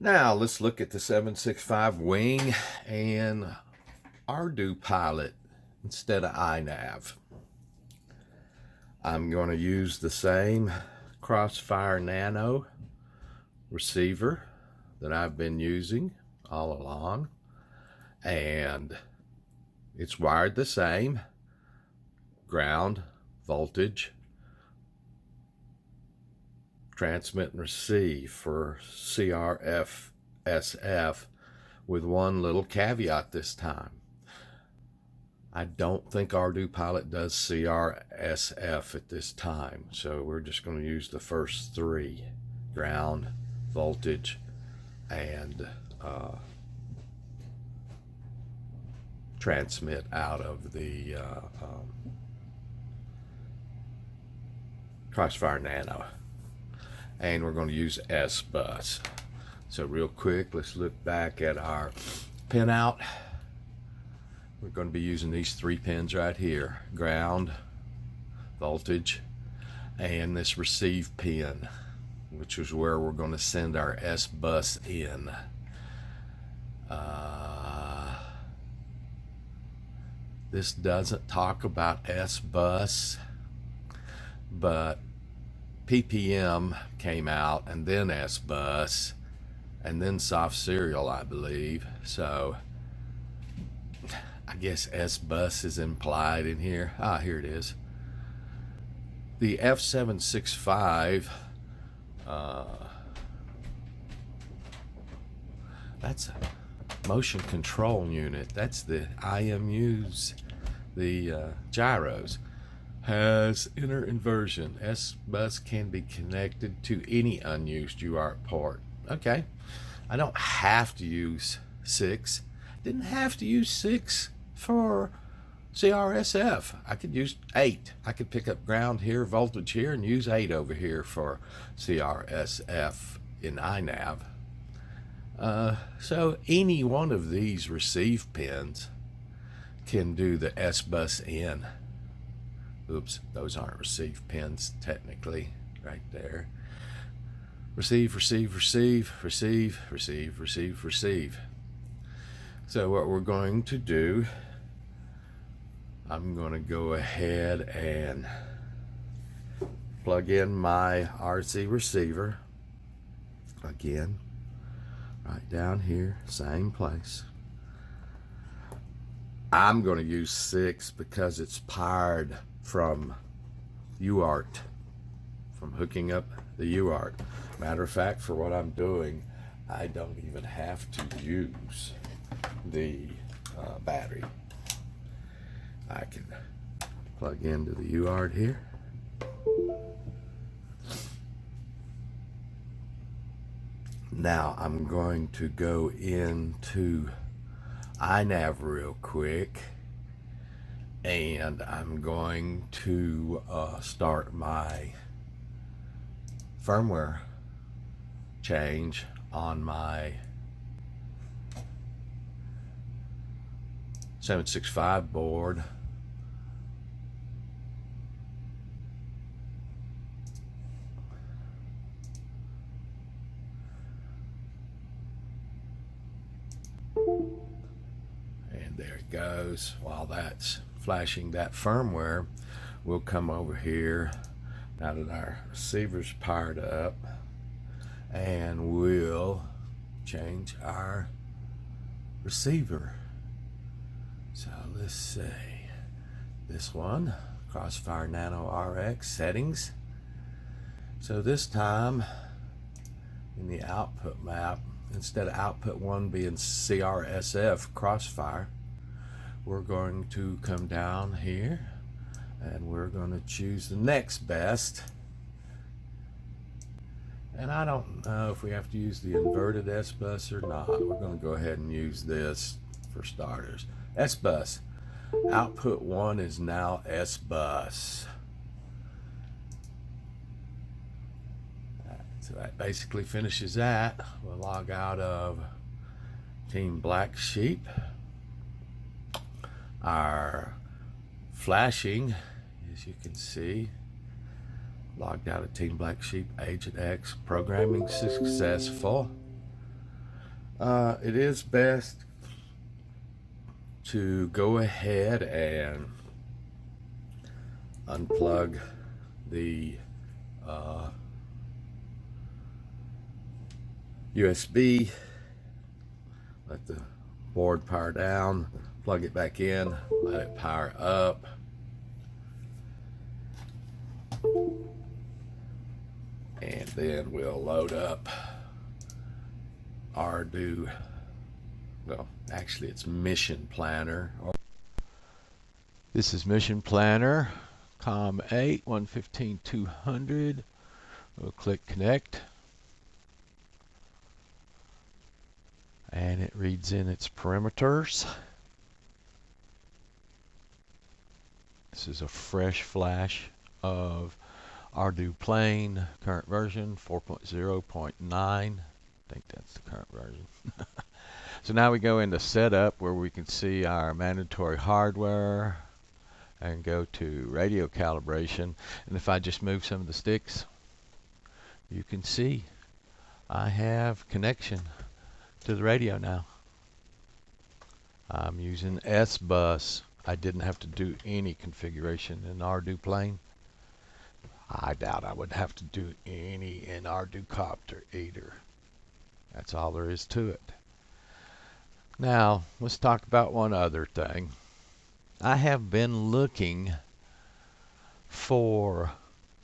Now let's look at the 765 wing and Ardupilot instead of iNav. I'm going to use the same Crossfire Nano receiver that I've been using all along, and it's wired the same, ground, voltage, transmit and receive for CRF-SF, with one little caveat this time. I don't think Ardupilot does CRSF at this time, so we're just going to use the first three: ground, voltage, and transmit out of the Crossfire Nano. And we're going to use S-Bus. So real quick, let's look back at our pinout. We're going to be using these three pins right here: ground, voltage, and this receive pin, which is where we're going to send our S-Bus in. This doesn't talk about S-Bus, but PPM came out, and then S-Bus, and then soft serial, I believe. So I guess S-Bus is implied in here. Here it is. The F765, that's a motion control unit. That's the IMUs, the gyros. Has inner inversion. S-Bus can be connected to any unused UART port. Okay, I don't have to use 6. Didn't have to use 6 for CRSF. I could use 8. I could pick up ground here, voltage here, and use 8 over here for CRSF in iNav. So any one of these receive pins can do the S-Bus in. Oops, those aren't receive pins technically, right there. Receive, receive, receive, receive, receive, receive, receive. So what we're going to do, I'm going to go ahead and plug in my RC receiver. Again, right down here, same place. I'm going to use 6 because it's powered from UART, from hooking up the UART. Matter of fact, for what I'm doing, I don't even have to use the battery. I can plug into the UART here. Now I'm going to go into iNav real quick, and I'm going to start my firmware change on my 765 board. And there it goes. While that's flashing that firmware, we'll come over here now that our receiver's powered up, and we'll change our receiver. So let's say this one, Crossfire Nano RX settings. So this time in the output map, instead of output 1 being CRSF Crossfire, we're going to come down here and we're going to choose the next best. And I don't know if we have to use the inverted S-Bus or not. We're going to go ahead and use this for starters. S-Bus. Output 1 is now S-Bus. So that basically finishes that. We'll log out of Team Black Sheep. Our flashing, as you can see, logged out of Team Black Sheep, Agent X, programming successful. It is best to go ahead and unplug the USB, let the board power down, plug it back in, let it power up. And then we'll load up Ardu, well, actually it's Mission Planner. This is Mission Planner, COM8, 115-200. We'll click connect. And it reads in its parameters. This is a fresh flash of Ardupilot, current version 4.0.9. I think that's the current version. So now we go into setup where we can see our mandatory hardware and go to radio calibration. And if I just move some of the sticks, you can see I have connection to the radio now. I'm using S-Bus. I didn't have to do any configuration in Ardupilot. I doubt I would have to do any in Ardupilot either. That's all there is to it. Now, let's talk about one other thing. I have been looking for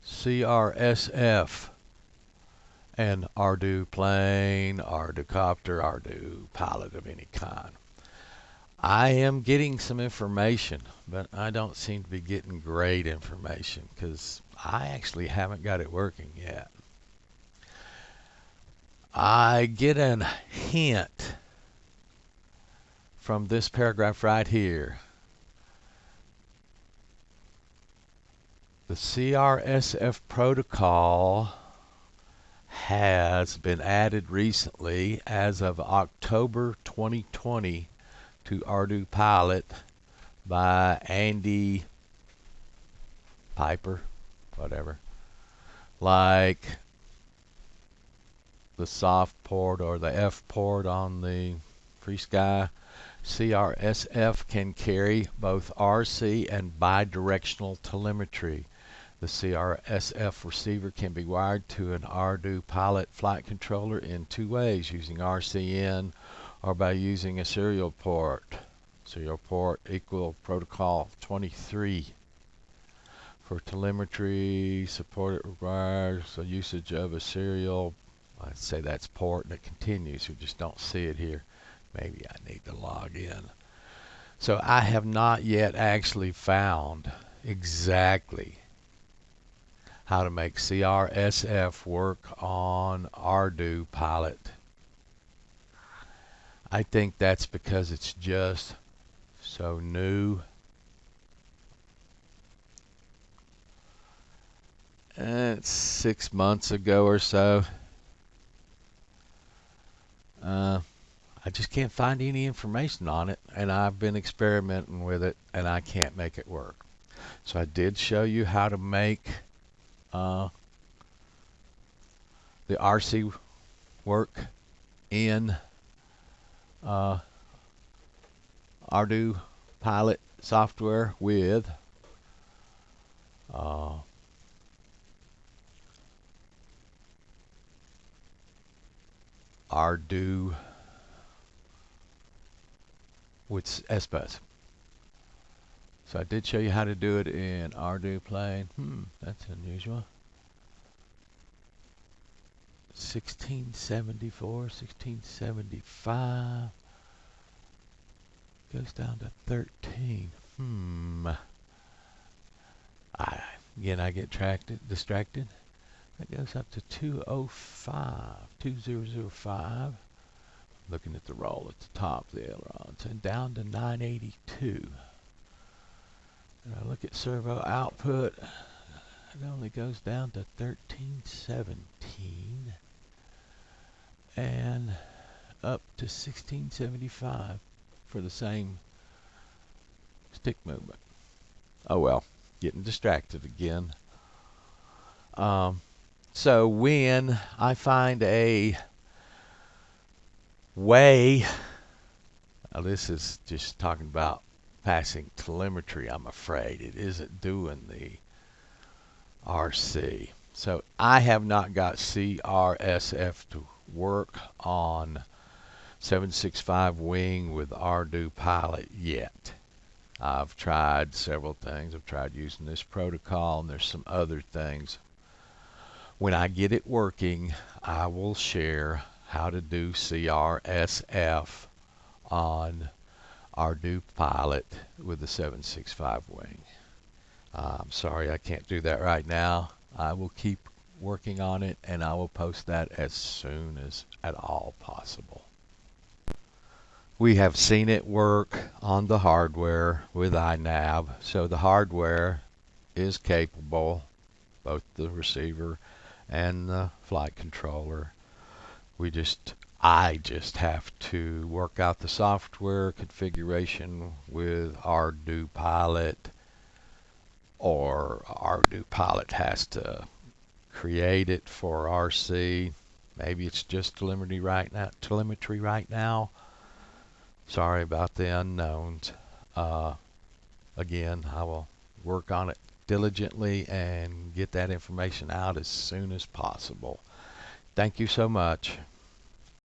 CRSF and Ardupilot, Ardupilot, Ardupilot of any kind. I am getting some information, but I don't seem to be getting great information because I actually haven't got it working yet. I get a hint from this paragraph right here. The CRSF protocol has been added recently as of October 2020 to Ardupilot by Andy Piper, whatever. Like the soft port or the F port on the FreeSky, CRSF can carry both RC and bidirectional telemetry. The CRSF receiver can be wired to an Ardupilot flight controller in two ways, using RCN or by using a serial port. Serial port equal protocol 23. For telemetry support, it requires the usage of a serial, I'd say that's port, and it continues. We just don't see it here. Maybe I need to log in. So I have not yet actually found exactly how to make CRSF work on Ardupilot. I think that's because it's just so new. And it's 6 months ago or so. I just can't find any information on it, and I've been experimenting with it, and I can't make it work. So I did show you how to make the RC work in Ardupilot software with Ardu with S-Bus. So I did show you how to do it in Ardupilot. That's unusual. 1674, 1675. Goes down to 13. Again, I get distracted. That goes up to 2005. Looking at the roll at the top of the ailerons, and down to 982. And I look at servo output, it only goes down to 1317 and up to 1675 for the same stick movement. Oh well, getting distracted again. So when I find a way, this is just talking about passing telemetry, I'm afraid. It isn't doing the RC. So I have not got CRSF to work on 765 wing with Ardupilot yet. I've tried several things. I've tried using this protocol, and there's some other things. When I get it working, I will share how to do CRSF on Ardupilot with the 765 wing. I'm sorry I can't do that right now. I will keep working on it, and I will post that as soon as at all possible. We have seen it work on the hardware with iNav, so the hardware is capable, both the receiver and the flight controller. I just have to work out the software configuration with Ardupilot, or Ardupilot has to create it for RC. Maybe it's just telemetry right now. Sorry about the unknowns. Again, I will work on it diligently and get that information out as soon as possible. Thank you so much.